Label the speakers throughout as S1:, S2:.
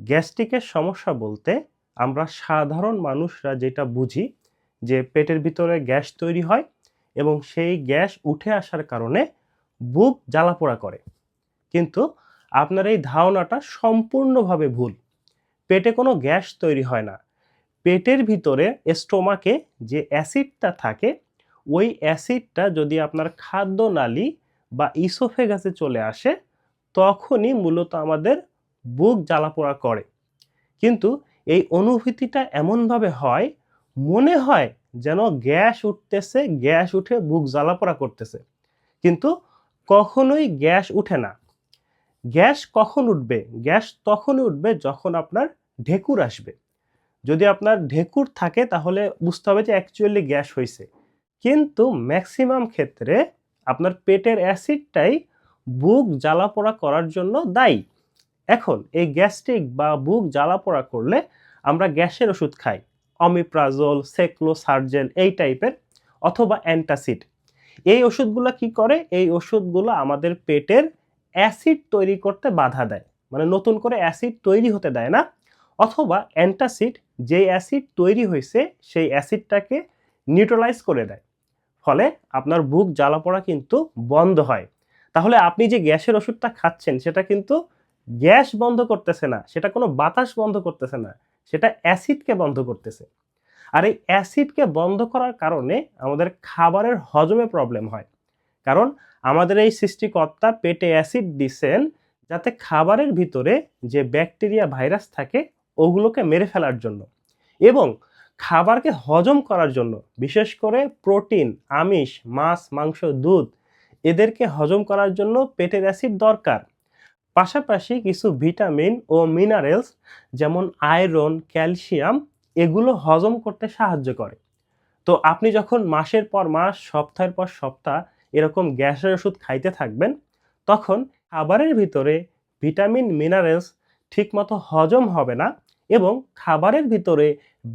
S1: গ্যাস্ট্রিকের সমস্যা বলতে আমরা সাধারণ মানুষরা যেটা বুঝি যে পেটের ভিতরে গ্যাস তৈরি হয় এবং সেই গ্যাস উঠে আসার কারণে বুক জ্বালাপোড়া করে। কিন্তু আপনার এই ধারণাটা সম্পূর্ণভাবে ভুল। পেটে কোনো গ্যাস তৈরি হয় না। পেটের ভিতরে স্টোমাকে যে অ্যাসিডটা থাকে, ওই অ্যাসিডটা যদি আপনার খাদ্যনালী বা ইসোফেগাসে চলে আসে, তখনই মূলত আমাদের বুক জ্বালাপোড়া করে। কিন্তু এই অনুভূতিটা এমনভাবে হয়, মনে হয় যেন গ্যাস উঠতেছে, গ্যাস উঠে বুক জ্বালাপোড়া করতেছে। কিন্তু কখনোই গ্যাস উঠে না। গ্যাস কখন উঠবে? গ্যাস তখনই উঠবে যখন আপনার ঢেকুর আসবে। যদি আপনার ঢেকুর থাকে তাহলে বুঝতে হবে যে অ্যাকচুয়ালি গ্যাস হইছে। কিন্তু ম্যাক্সিমাম ক্ষেত্রে আপনার পেটের অ্যাসিডটাই বুক জ্বালাপোড়া করার জন্য দায়ী। এখন এই গ্যাস্ট্রিক বা বুক জ্বালাপোড়া করলে আমরা গ্যাসের ওষুধ খাই। অমিপ্রাজোল, সেক্লোসার্জেন এই টাইপের, অথবা অ্যান্টাসিড। এই ওষুধগুলো কি করে? এই ওষুধগুলো আমাদের পেটের অ্যাসিড তৈরি করতে বাধা দেয়। মানে নতুন করে অ্যাসিড তৈরি হতে দেয় না। অথবা অ্যান্টাসিড যেই অ্যাসিড তৈরি হয়েছে সেই অ্যাসিডটাকে নিউট্রালাইজ করে দেয়। ফলে আপনার বুক জ্বালাপোড়া কিন্তু বন্ধ হয়। তাহলে আপনি যে গ্যাসের ওষুধটা খাচ্ছেন সেটা কিন্তু গ্যাস বন্ধ করতেছে না, সেটা কোনো বাতাস বন্ধ করতেছে না, সেটা অ্যাসিডকে বন্ধ করতেছে। আর এই অ্যাসিডকে বন্ধ করার কারণে আমাদের খাবারের হজমে প্রবলেম হয়। কারণ আমাদের এই সৃষ্টিকর্তা পেটে অ্যাসিড দিছেন যাতে খাবারের ভিতরে যে ব্যাকটেরিয়া ভাইরাস থাকে ওগুলোকে মেরে ফেলার জন্য, এবং খাবারকে হজম করার জন্য। বিশেষ করে প্রোটিন, আমিষ, মাছ, মাংস, দুধ এদেরকে হজম করার জন্য পেটের অ্যাসিড দরকার। পাশাপাশি কিছু ভিটামিন ও মিনারেলস যেমন আয়রন, ক্যালসিয়াম এগুলো হজম করতে সাহায্য করে। তো আপনি যখন মাসের পর মাস, সপ্তাহের পর সপ্তাহ এরকম গ্যাসের ওষুধ খাইতে থাকবেন, তখন খাবারের ভিতরে ভিটামিন, মিনারেলস ঠিকমতো হজম হবে না এবং খাবারের ভিতরে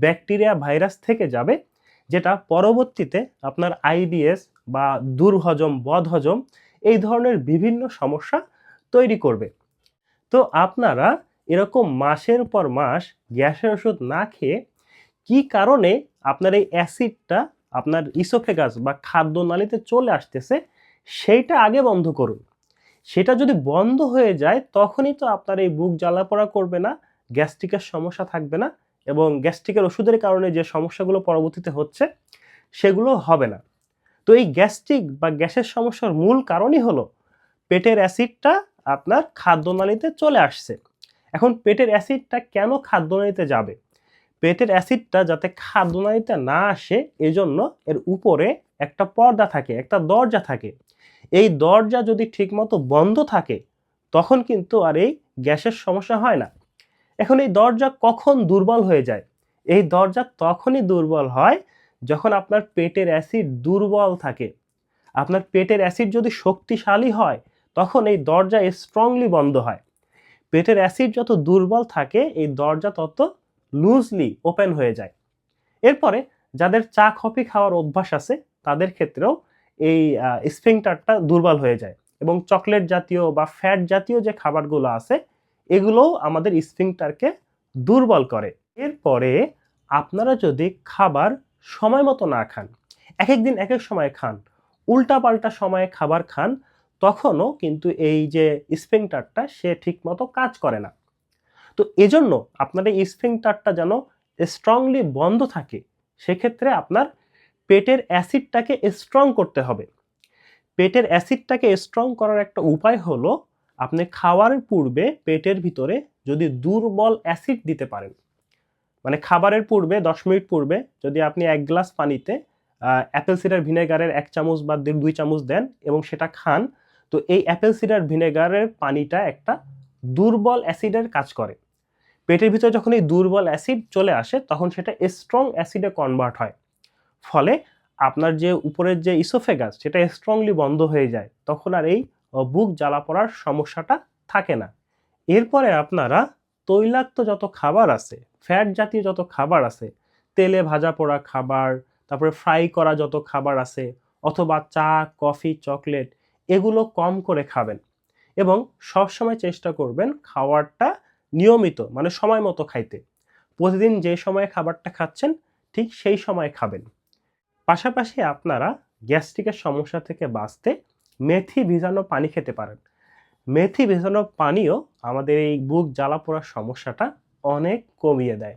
S1: ব্যাকটেরিয়া, ভাইরাস থেকে যাবে, যেটা পরবর্তীতে আপনার আইবিএস বা দুর্হজম, বদহজম এই ধরনের বিভিন্ন সমস্যা তৈরি করবে। তো আপনারা এরকম মাসের পর মাস গ্যাসের ওষুধ না খেয়ে কি কারণে আপনার এই অ্যাসিডটা আপনার ইসোফেগাস বা খাদ্যনালীতে চলে আসতেছে সেইটা আগে বন্ধ করুন। সেটা যদি বন্ধ হয়ে যায় তখনই তো আপনার এই বুক জ্বালাপোড়া করবে না, গ্যাস্ট্রিকের সমস্যা থাকবে না, এবং গ্যাস্ট্রিকের ওষুধের কারণে যে সমস্যাগুলো পরবর্তীতে হচ্ছে সেগুলো হবে না। তো এই গ্যাস্ট্রিক বা গ্যাসের সমস্যার মূল কারণই হলো পেটের অ্যাসিডটা আপনার খাদ্যনালীতে চলে আসছে। এখন পেটের অ্যাসিডটা কেন খাদ্যনালীতে যাবে? পেটের অ্যাসিডটা যাতে খাদ্যনালীতে না আসে এজন্য এর উপরে একটা পর্দা থাকে, একটা দরজা থাকে। এই দরজা যদি ঠিকমতো বন্ধ থাকে তখন কিন্তু আর এই গ্যাসের সমস্যা হয় না। এখন এই দরজা কখন দুর্বল হয়ে যায়? এই দরজা তখনই দুর্বল হয় যখন আপনার পেটের অ্যাসিড দুর্বল থাকে। আপনার পেটের অ্যাসিড যদি শক্তিশালী হয় তখন এই দরজা স্ট্রংলি বন্ধ হয়। পেটের অ্যাসিড যত দুর্বল থাকে এই দরজা তত লুজলি ওপেন হয়ে যায়। এরপরে যাদের চা কফি খাওয়ার অভ্যাস আছে তাদের ক্ষেত্রেও এই স্ফিংটারটা দুর্বল হয়ে যায়, এবং চকলেট জাতীয় বা ফ্যাট জাতীয় যে খাবারগুলো আছে এগুলোও আমাদের স্ফিংটারকে দুর্বল করে। এরপরে আপনারা যদি খাবার সময় মতো না খান, এক এক দিন এক এক সময় খান, উল্টাপাল্টা সময়ে খাবার খান, তখনও কিন্তু এই যে স্ফিংটারটা সে ঠিকমতো কাজ করে না। তো এজন্য আপনার এই স্ফিংটারটা যেন স্ট্রংলি বন্ধ থাকে, সেক্ষেত্রে আপনার পেটের অ্যাসিডটাকে স্ট্রং করতে হবে। পেটের অ্যাসিডটাকে স্ট্রং করার একটা উপায় হলো আপনি খাওয়ার পূর্বে পেটের ভিতরে যদি দুর্বল অ্যাসিড দিতে পারেন। মানে খাবারের পূর্বে ১০ মিনিট পূর্বে যদি আপনি ১ গ্লাস পানিতে অ্যাপেল সিডার ভিনেগারের ১ চামচ বা ২ চামচ দেন এবং সেটা খান, তো এই অ্যাপেল সিডার ভিনেগারের পানিটা একটা দুর্বল অ্যাসিডের কাজ করে। পেটের ভিতরে যখন এই দুর্বল অ্যাসিড চলে আসে তখন সেটা স্ট্রং অ্যাসিডে কনভার্ট হয়। ফলে আপনার যে উপরের যে ইসোফেগাস সেটা স্ট্রংলি বন্ধ হয়ে যায়। তখন আর এই বুক জ্বালা পড়ার সমস্যাটা থাকে না। এরপরে আপনারা তৈলাক্ত যত খাবার আছে, ফ্যাট জাতীয় যত খাবার আছে, তেলে ভাজা পোড়া খাবার, তারপরে ফ্রাই করা যত খাবার আছে, অথবা চা, কফি, চকলেট এগুলো কম করে খাবেন, এবং সবসময় চেষ্টা করবেন খাবারটা নিয়মিত মানে সময় মতো খাইতে। প্রতিদিন যে সময়ে খাবারটা খাচ্ছেন ঠিক সেই সময়ে খাবেন। পাশাপাশি আপনারা গ্যাস্ট্রিকের সমস্যা থেকে বাঁচতে মেথি ভিজানো পানি খেতে পারেন। মেথি ভেজানো পানিও আমাদের এই বুক জ্বালা পোড়ার সমস্যাটা অনেক কমিয়ে দেয়।